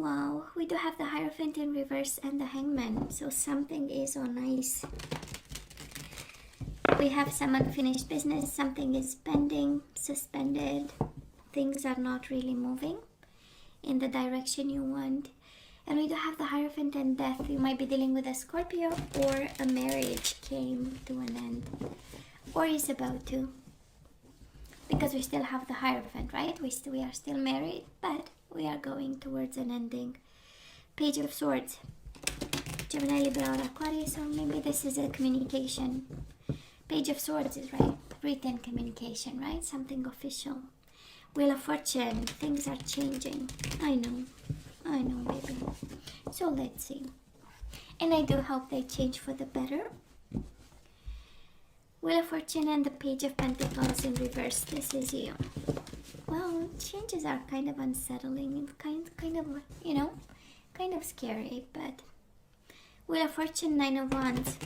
Wow, we do have the Hierophant in reverse and the Hangman. So something is on ice. We have some unfinished business. Something is pending, suspended. Things are not really moving in the direction you want. And we do have the Hierophant and Death. You might be dealing with a Scorpio, or a marriage came to an end, or is about to. Because we still have the Hierophant, right? We are still married, but we are going towards an ending. Page of Swords. Gemini, Libra, or Aquarius, or maybe this is a communication. Page of Swords is right. Written communication, right? Something official. Wheel of Fortune. Things are changing. I know, baby. So let's see. And I do hope they change for the better. Wheel of Fortune and the Page of Pentacles in reverse. This is you. Well, changes are kind of unsettling, kind of, you know, kind of scary, but Wheel of Fortune, 9 of Wands.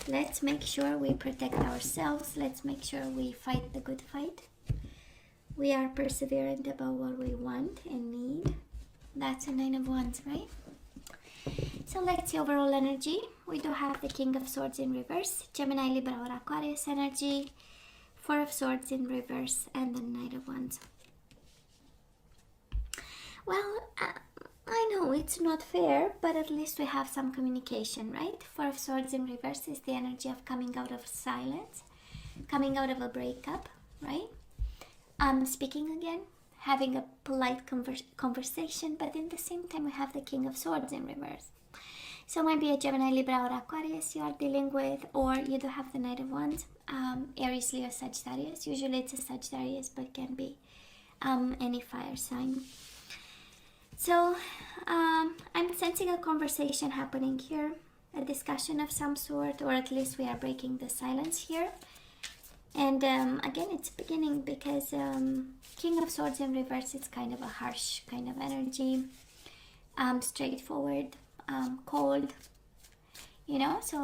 Let's make sure we protect ourselves. Let's make sure we fight the good fight. We are perseverant about what we want and need. That's a 9 of Wands, right? So let's see overall energy. We do have the King of Swords in reverse, Gemini, Libra, or Aquarius energy, 4 of Swords in reverse, and the Knight of Wands. Well, I know it's not fair, but at least we have some communication, right? 4 of Swords in reverse is the energy of coming out of silence, coming out of a breakup, right? Speaking again, having a polite conversation, but in the same time we have the King of Swords in reverse. So might be a Gemini, Libra, or Aquarius you are dealing with, or you do have the Knight of Wands, Aries, Leo, Sagittarius. Usually it's a Sagittarius, but can be any fire sign. So I'm sensing a conversation happening here, a discussion of some sort, or at least we are breaking the silence here. And again, it's beginning because King of Swords in reverse, it's kind of a harsh kind of energy, straightforward, cold, you know, so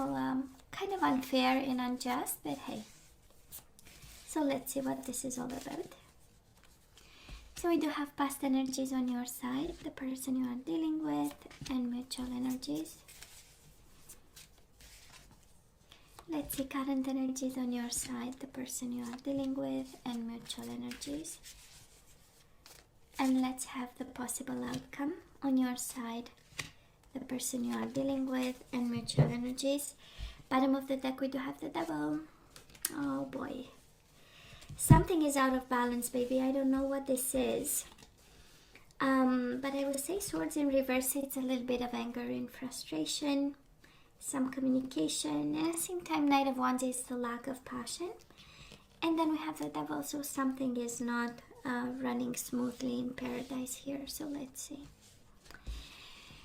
kind of unfair and unjust, but hey. So let's see what this is all about. So we do have past energies on your side, the person you are dealing with, and mutual energies. Let's see current energies on your side, the person you are dealing with, and mutual energies. And let's have the possible outcome on your side, the person you are dealing with, and mutual energies. Bottom of the deck, we do have the Devil. Oh boy. Something is out of balance, baby. I don't know what this is. But I will say Swords in reverse, it's a little bit of anger and frustration, some communication, and at the same time Knight of Wands is the lack of passion. And then we have the Devil, so something is not running smoothly in paradise here. So let's see.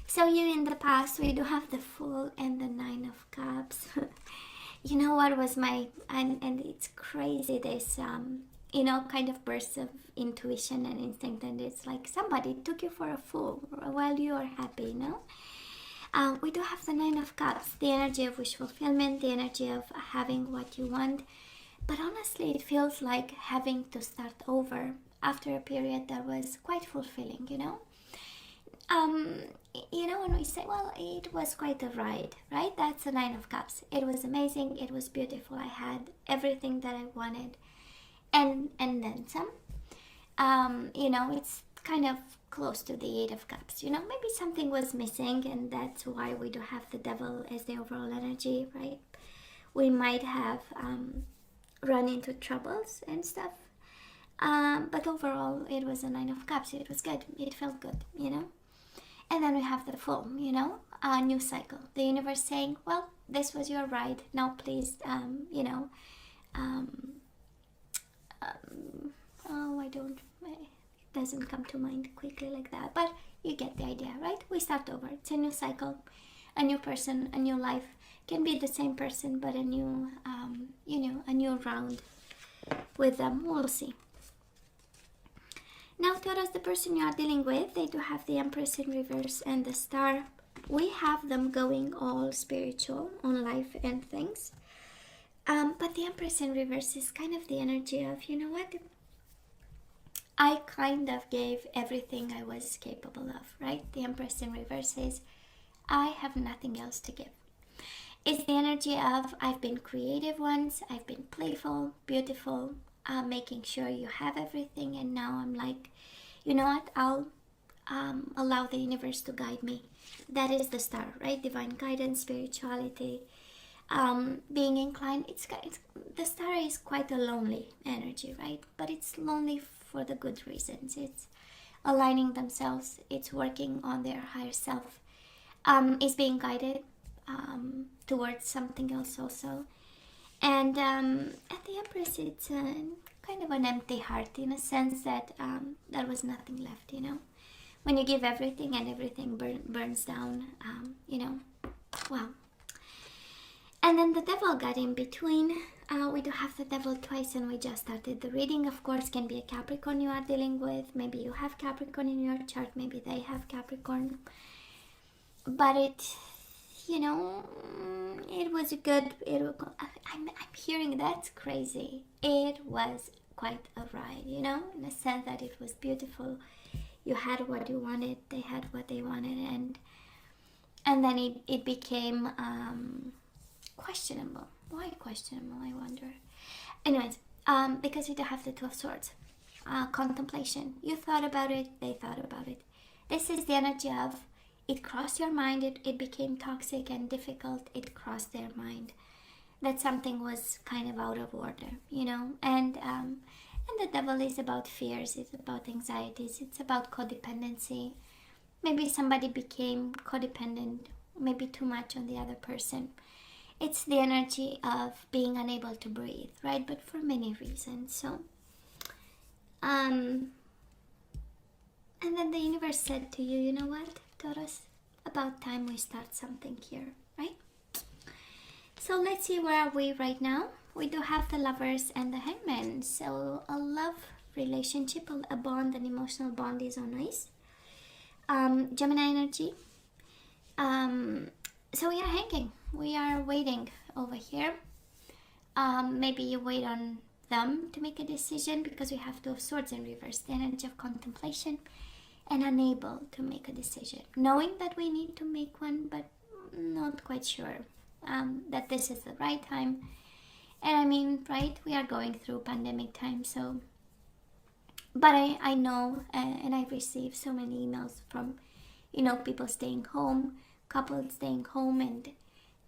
So you in the past, we do have the Fool and the 9 of Cups. You know what was my, and it's crazy, this you know, kind of bursts of intuition and instinct, and it's like somebody took you for a fool while you are happy, you know. We do have the 9 of Cups, the energy of wish fulfillment, the energy of having what you want. But honestly, it feels like having to start over after a period that was quite fulfilling, you know. You know, when we say, well, it was quite a ride, right? That's the 9 of Cups. It was amazing. It was beautiful. I had everything that I wanted, and then some. You know, it's kind of close to the 8 of Cups. You know, maybe something was missing, and that's why we do have the Devil as the overall energy, right? We might have run into troubles and stuff. But overall, it was a 9 of Cups. It was good. It felt good, you know. And then we have the Fool, you know, a new cycle. The universe saying, well, this was your ride. Now please, you know, it doesn't come to mind quickly like that. But you get the idea, right? We start over. It's a new cycle, a new person, a new life. Can be the same person, but a new, you know, a new round with them. We'll see. Now, Taurus, the person you are dealing with, they do have the Empress in reverse and the Star. We have them going all spiritual on life and things. But the Empress in reverse is kind of the energy of, you know what? I kind of gave everything I was capable of, right? The Empress in reverse says, I have nothing else to give. It's the energy of, I've been creative once, I've been playful, beautiful, making sure you have everything, and now I'm like, you know what, I'll allow the universe to guide me. That is the star, right? Divine guidance, spirituality, being inclined. The star is quite a lonely energy, right? But it's lonely for the good reasons. It's aligning themselves, it's working on their higher self, is being guided towards something else also. And at the Empress, it's kind of an empty heart, in a sense that there was nothing left, you know. When you give everything and everything burns down, you know, wow. And then the Devil got in between. We do have the Devil twice, and we just started the reading. Of course, can be a Capricorn you are dealing with. Maybe you have Capricorn in your chart. Maybe they have Capricorn. But it, you know, it was good. I'm hearing that's crazy. It was quite a ride, you know, in a sense that it was beautiful. You had what you wanted. They had what they wanted, and then it became questionable. Why questionable, I wonder? Anyways, because you do have the Two of Swords. Contemplation. You thought about it, they thought about it. This is the energy of, it crossed your mind, it became toxic and difficult, it crossed their mind. That something was kind of out of order, you know? And the Devil is about fears, it's about anxieties, it's about codependency. Maybe somebody became codependent, maybe too much on the other person. It's the energy of being unable to breathe, right? But for many reasons. So, and then the universe said to you, you know what, Taurus? About time we start something here, right? So let's see, where are we right now? We do have the Lovers and the Hangman. So a love relationship, a bond, an emotional bond is on ice. Gemini energy. So we are hanging. We are waiting over here. Maybe you wait on them to make a decision, because we have Two of Swords in reverse, the energy of contemplation, and unable to make a decision. Knowing that we need to make one, but not quite sure that this is the right time. And I mean, right, we are going through pandemic time, so... But I know, and I've received so many emails from, you know, people staying home, couples staying home, and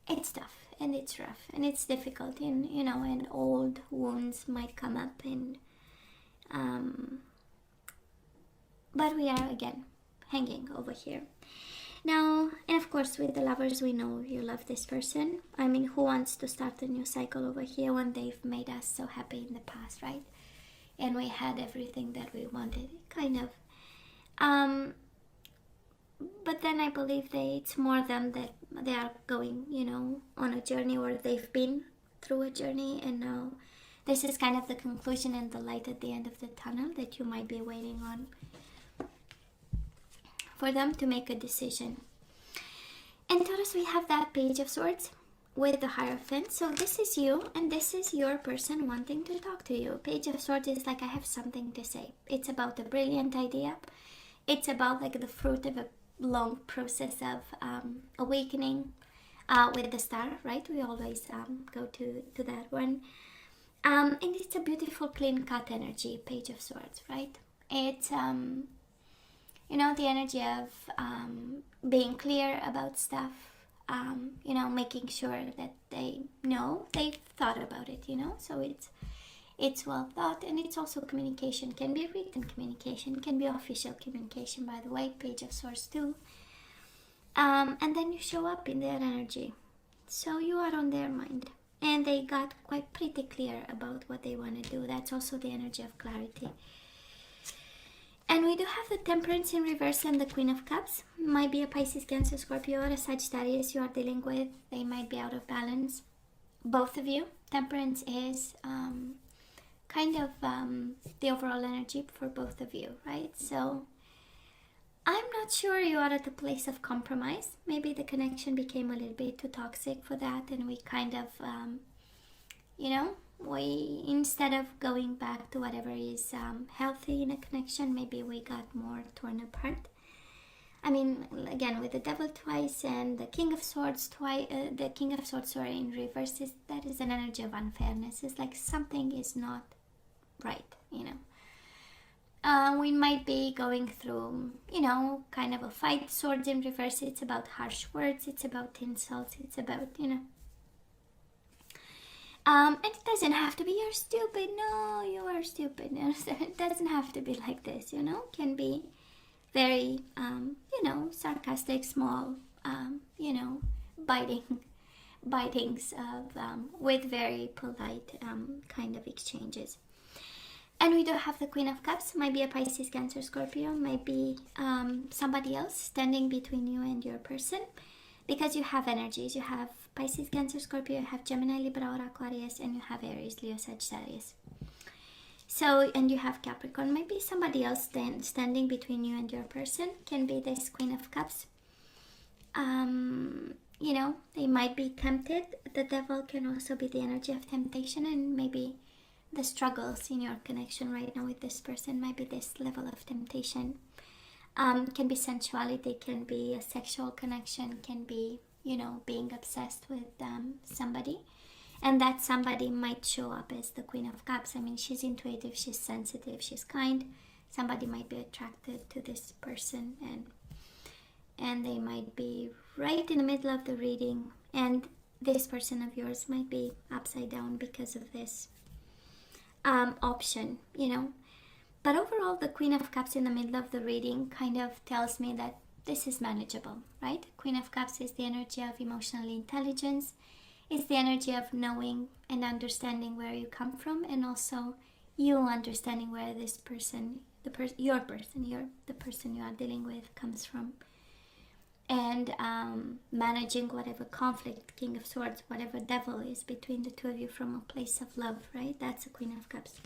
it's tough, and it's rough, and it's difficult, and, you know, and old wounds might come up, and... But we are, again, hanging over here. Now, and of course, with the Lovers, we know you love this person. I mean, who wants to start a new cycle over here when they've made us so happy in the past, right? And we had everything that we wanted, kind of. But then I believe it's more them that they are going, you know, on a journey, or they've been through a journey, and now this is kind of the conclusion and the light at the end of the tunnel that you might be waiting on, for them to make a decision. And Taurus, we have that Page of Swords with the Hierophant. So this is you, and this is your person wanting to talk to you. Page of Swords is like, I have something to say. It's about a brilliant idea. It's about like the fruit of a long process of awakening with the Star, right? We always go to that one. And it's a beautiful, clean-cut energy, Page of Swords, right? It's... you know, the energy of being clear about stuff, you know, making sure that they know they've thought about it, you know, so it's well thought, and it's also communication. Can be written communication, can be official communication, by the way, Page of Swords too. And then you show up in their energy, so you are on their mind, and they got quite pretty clear about what they want to do. That's also the energy of clarity. And we do have the Temperance in reverse and the Queen of Cups. Might be a Pisces, Cancer, Scorpio, or a Sagittarius you are dealing with. They might be out of balance. Both of you. Temperance is kind of the overall energy for both of you, right? So I'm not sure you are at a place of compromise. Maybe the connection became a little bit too toxic for that, and we kind of, you know, we, instead of going back to whatever is healthy in a connection, maybe we got more torn apart. I mean, again, with the devil twice and the king of swords twice, the king of swords, sorry, in reverse, that is an energy of unfairness. It's like something is not right, you know. We might be going through, you know, kind of a fight. Swords in reverse, it's about harsh words, it's about insults, it's about, you know. And it doesn't have to be you're stupid, no, you are stupid. It doesn't have to be like this, you know. It can be very, you know, sarcastic, small, you know, bitings of, with very polite kind of exchanges. And we do have the Queen of Cups. Might be a Pisces, Cancer, Scorpio. Might be somebody else standing between you and your person. Because you have energies. You have Pisces, Cancer, Scorpio. You have Gemini, Libra, or Aquarius. And you have Aries, Leo, Sagittarius. So, and you have Capricorn. Maybe somebody else standing between you and your person. Can be this Queen of Cups. You know, they might be tempted. The devil can also be the energy of temptation, and maybe the struggles in your connection right now with this person might be this level of temptation. Can be sensuality, can be a sexual connection, can be, you know, being obsessed with somebody. And that somebody might show up as the Queen of Cups. I mean, she's intuitive, she's sensitive, she's kind. Somebody might be attracted to this person, and they might be right in the middle of the reading, and this person of yours might be upside down because of this option, you know. But overall, the Queen of Cups in the middle of the reading kind of tells me that this is manageable, right? Queen of Cups is the energy of emotional intelligence. It's the energy of knowing and understanding where you come from, and also you understanding where this person, the person you are dealing with comes from. And managing whatever conflict, King of Swords, whatever devil is between the two of you from a place of love, right? That's a Queen of Cups.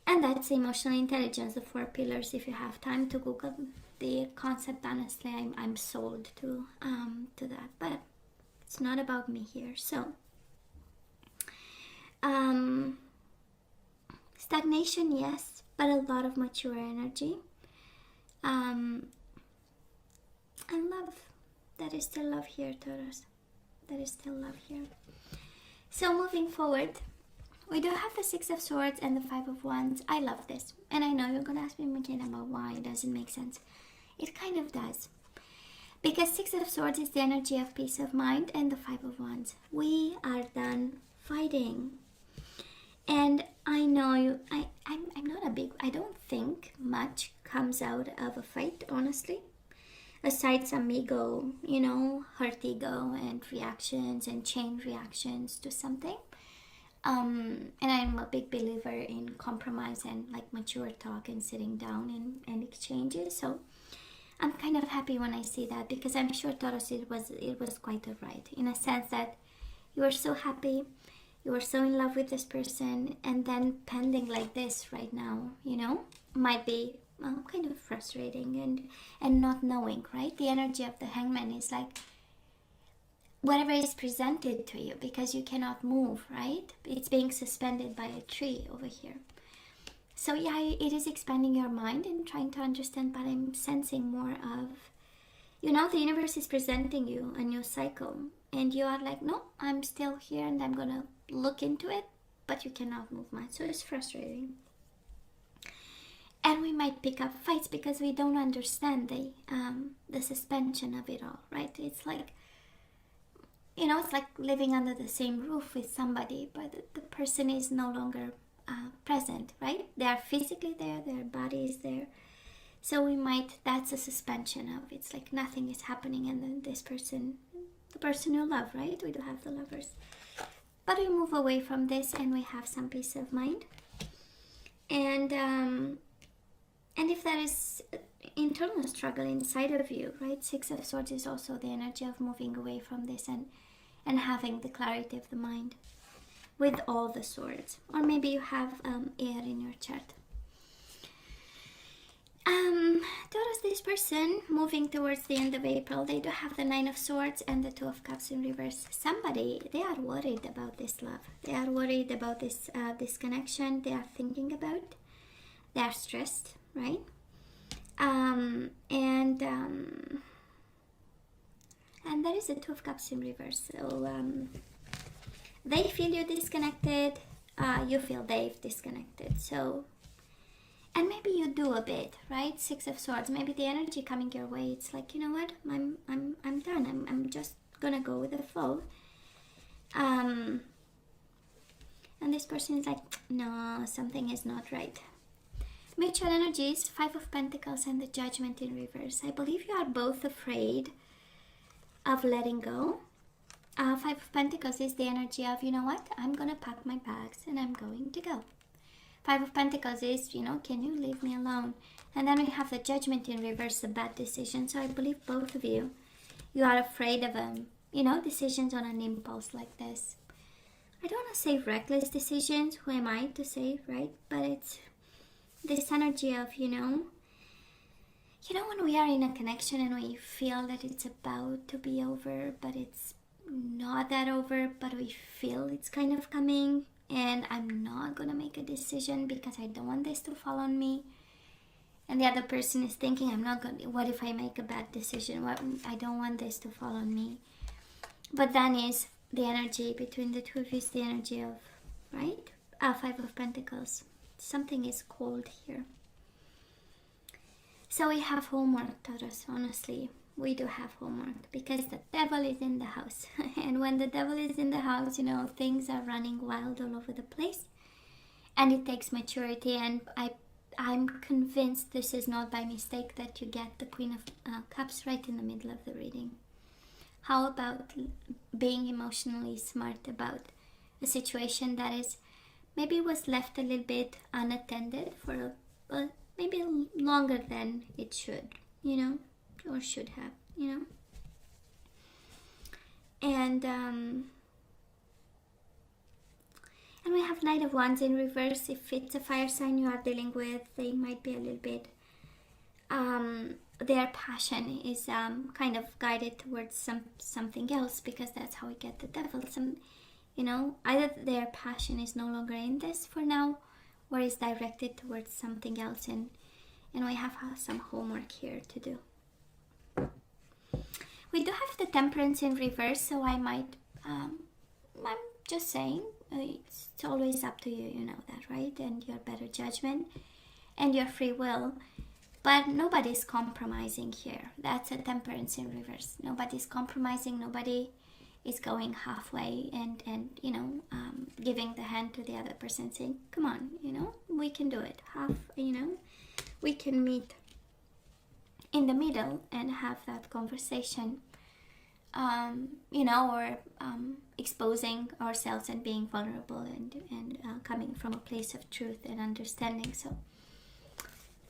And that's emotional intelligence, the 4 pillars. If you have time to Google the concept, honestly, I'm sold to that. But it's not about me here. So, stagnation, yes, but a lot of mature energy. And love. That is still love here, Taurus. That is still love here. So moving forward, we do have the 6 of Swords and the 5 of Wands. I love this. And I know you're going to ask me again about why it doesn't make sense. It kind of does. Because 6 of Swords is the energy of peace of mind, and the 5 of Wands. We are done fighting. And I know I'm not a big, I don't think much comes out of a fight, honestly. Aside some ego, you know, hurt ego and reactions and chain reactions to something. And I'm a big believer in compromise and like mature talk and sitting down and exchanges. So I'm kind of happy when I see that, because I'm sure, Taurus, it was quite a ride, in a sense that you were so happy, you were so in love with this person, and then pending like this right now, you know, might be kind of frustrating and not knowing, right? The energy of the Hangman is like whatever is presented to you, because you cannot move, right? It's being suspended by a tree over here. So yeah, it is expanding your mind and trying to understand, but I'm sensing more of, you know, the universe is presenting you a new cycle, and you are like, no, I'm still here and I'm gonna look into it, but you cannot move much. So it's frustrating. And we might pick up fights because we don't understand the suspension of it all, right? It's like, you know, it's like living under the same roof with somebody, but the person is no longer present, right? They are physically there, their body is there. So we might, that's a suspension of, it's like nothing is happening, and then this person, the person you love, right? We do have the Lovers. But we move away from this and we have some peace of mind. And if there is internal struggle inside of you, right? 6 of Swords is also the energy of moving away from this and having the clarity of the mind with all the swords. Or maybe you have air in your chart. Taurus, this person moving towards the end of April, they do have the Nine of Swords and the Two of Cups in reverse. Somebody, they are worried about this love. They are worried about this connection. They are thinking about. They are stressed, right? And there is the Two of Cups in reverse. So they feel you disconnected. You feel they've disconnected. So. And maybe you do a bit, right? Six of Swords. Maybe the energy coming your way, it's like, you know what? I'm done. I'm just gonna go with the flow. And this person is like, no, something is not right. Mutual energies, Five of Pentacles and the Judgment in reverse. I believe you are both afraid of letting go. Five of Pentacles is the energy of, you know what? I'm gonna pack my bags and I'm going to go. Five of Pentacles is, you know, can you leave me alone? And then we have the Judgment in reverse, a bad decision. So I believe both of you are afraid of, you know, decisions on an impulse like this. I don't want to say reckless decisions. Who am I to say, right? But it's this energy of, you know, when we are in a connection and we feel that it's about to be over, but it's not that over, but we feel it's kind of coming. And I'm not gonna make a decision because I don't want this to fall on me. And the other person is thinking, what if I make a bad decision? I don't want this to fall on me. But then is the energy between the two of you, is the energy of, right? Five of Pentacles. Something is cold here. So we have homework, Taurus, honestly. We do have homework because the devil is in the house. And when the devil is in the house, you know, things are running wild all over the place. And it takes maturity. And I'm convinced this is not by mistake that you get the Queen of Cups right in the middle of the reading. How about being emotionally smart about a situation that is maybe was left a little bit unattended for maybe longer than it should, you know? Or should have, you know. And we have Knight of Wands in reverse. If it's a fire sign you are dealing with, they might be a little bit their passion is kind of guided towards something else, because that's how we get the devil. You know, either their passion is no longer in this for now, or is directed towards something else, and we have some homework here to do. We do have the Temperance in reverse, so I might, I'm just saying, it's always up to you, you know that, right? And your better judgment and your free will. But nobody's compromising here. That's a Temperance in reverse. Nobody's compromising, nobody is going halfway and you know, giving the hand to the other person, saying, come on, you know, we can do it. You know, we can meet in the middle and have that conversation, you know, or exposing ourselves and being vulnerable and coming from a place of truth and understanding. So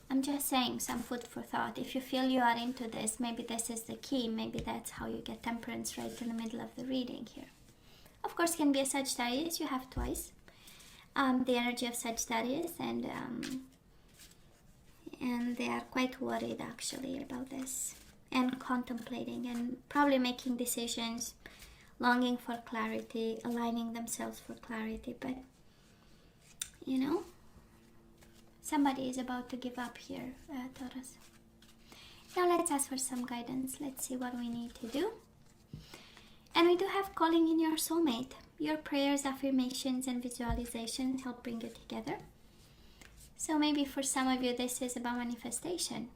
I'm just saying, some food for thought. If you feel you are into this, maybe this is the key. Maybe that's how you get Temperance right in the middle of the reading here. Of course, can be a Sagittarius. You have twice the energy of Sagittarius, and they are quite worried actually about this, and contemplating and probably making decisions, longing for clarity, aligning themselves for clarity. But you know, somebody is about to give up here, Taurus. Now let's ask for some guidance. Let's see what we need to do. And we do have calling in your soulmate. Your prayers, affirmations, and visualizations help bring you together. So maybe for some of you this is about manifestation.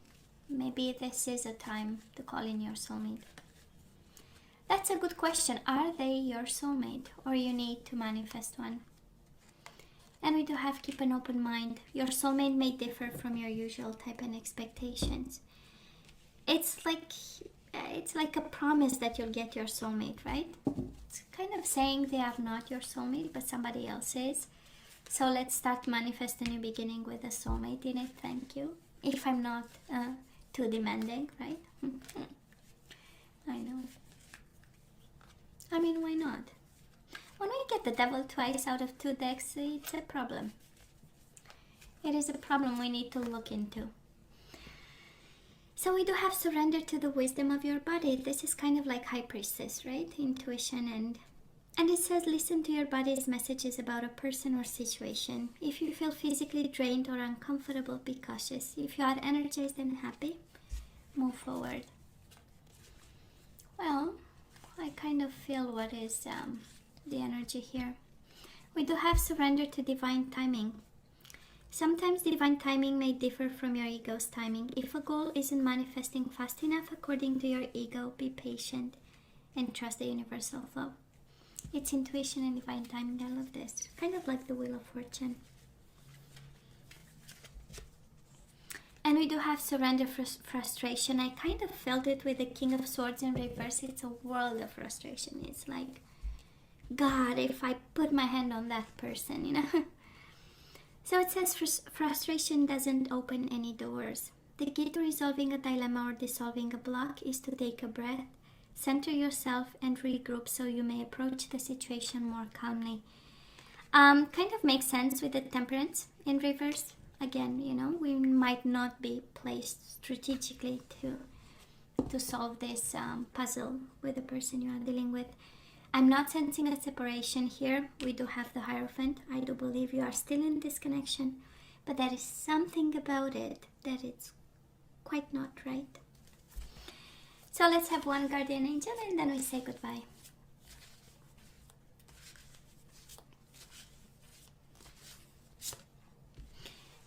Maybe this is a time to call in your soulmate. That's a good question. Are they your soulmate, or you need to manifest one? And we do have keep an open mind. Your soulmate may differ from your usual type and expectations. It's like a promise that you'll get your soulmate, right? It's kind of saying they are not your soulmate, but somebody else is. So let's start manifest a new beginning with a soulmate in it. Thank you. If I'm not too demanding, right? I know. I mean, why not? When we get the devil twice out of 2 decks, it's a problem. It is a problem we need to look into. So we do have surrender to the wisdom of your body. This is kind of like High Priestess, right? Intuition. And it says listen to your body's messages about a person or situation. If you feel physically drained or uncomfortable, be cautious. If you are energized and happy, move forward. Well, I kind of feel what is the energy here. We do have surrender to divine timing. Sometimes divine timing may differ from your ego's timing. If a goal isn't manifesting fast enough according to your ego, be patient and trust the universal flow. It's intuition and divine timing. I love this. Kind of like the Wheel of Fortune. And we do have surrender frustration. I kind of felt it with the King of Swords in reverse. It's a world of frustration. It's like, God, if I put my hand on that person, you know. So it says frustration doesn't open any doors. The key to resolving a dilemma or dissolving a block is to take a breath, center yourself, and regroup so you may approach the situation more calmly. Kind of makes sense with the Temperance in reverse. Again, you know, we might not be placed strategically to solve this puzzle with the person you are dealing with. I'm not sensing a separation here. We do have the Hierophant. I do believe you are still in this connection, but there is something about it that it's quite not right. So let's have one guardian angel and then we say goodbye.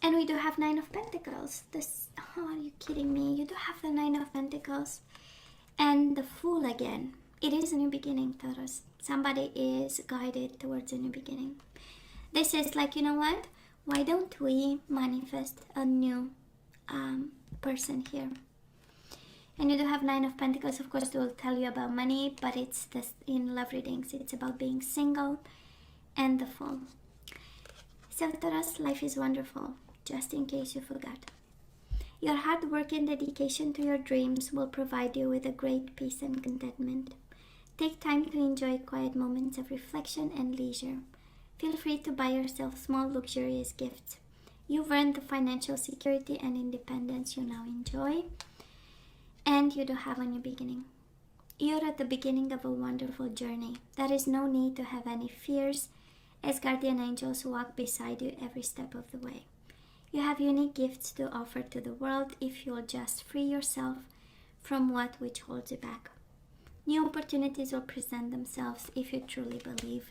And we do have Nine of Pentacles. This, oh, are you kidding me? You do have the Nine of Pentacles and the Fool again. It is a new beginning, Taurus. Somebody is guided towards a new beginning. This is like, you know what? Why don't we manifest a new person here? And you do have Nine of Pentacles. Of course, they will tell you about money, but it's this in love readings. It's about being single and the Fool. So, Taurus, life is wonderful, just in case you forgot. Your hard work and dedication to your dreams will provide you with a great peace and contentment. Take time to enjoy quiet moments of reflection and leisure. Feel free to buy yourself small luxurious gifts. You've earned the financial security and independence you now enjoy. And you do have a new beginning. You're at the beginning of a wonderful journey. There is no need to have any fears, as guardian angels walk beside you every step of the way. You have unique gifts to offer to the world if you'll just free yourself from what which holds you back. New opportunities will present themselves if you truly believe.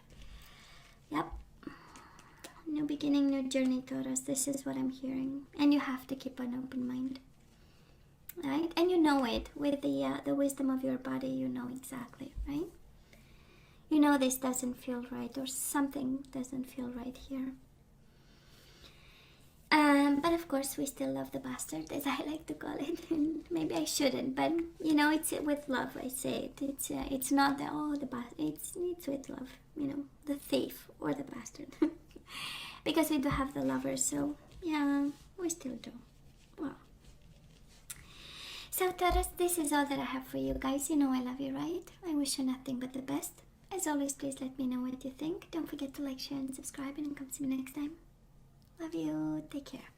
Yep. New beginning, new journey, Taurus. This is what I'm hearing. And you have to keep an open mind. Right? And you know it. With the wisdom of your body, you know exactly, right? You know this doesn't feel right, or something doesn't feel right here. But of course, we still love the bastard, as I like to call it. And maybe I shouldn't, but you know, it's with love. I say it. It's not the bastard. It's with love. You know, the thief or the bastard, because we do have the lovers. So yeah, we still do. Well, so Taurus, this is all that I have for you guys. You know I love you, right? I wish you nothing but the best. As always, please let me know what you think. Don't forget to like, share, and subscribe, and come see me next time. Love you. Take care.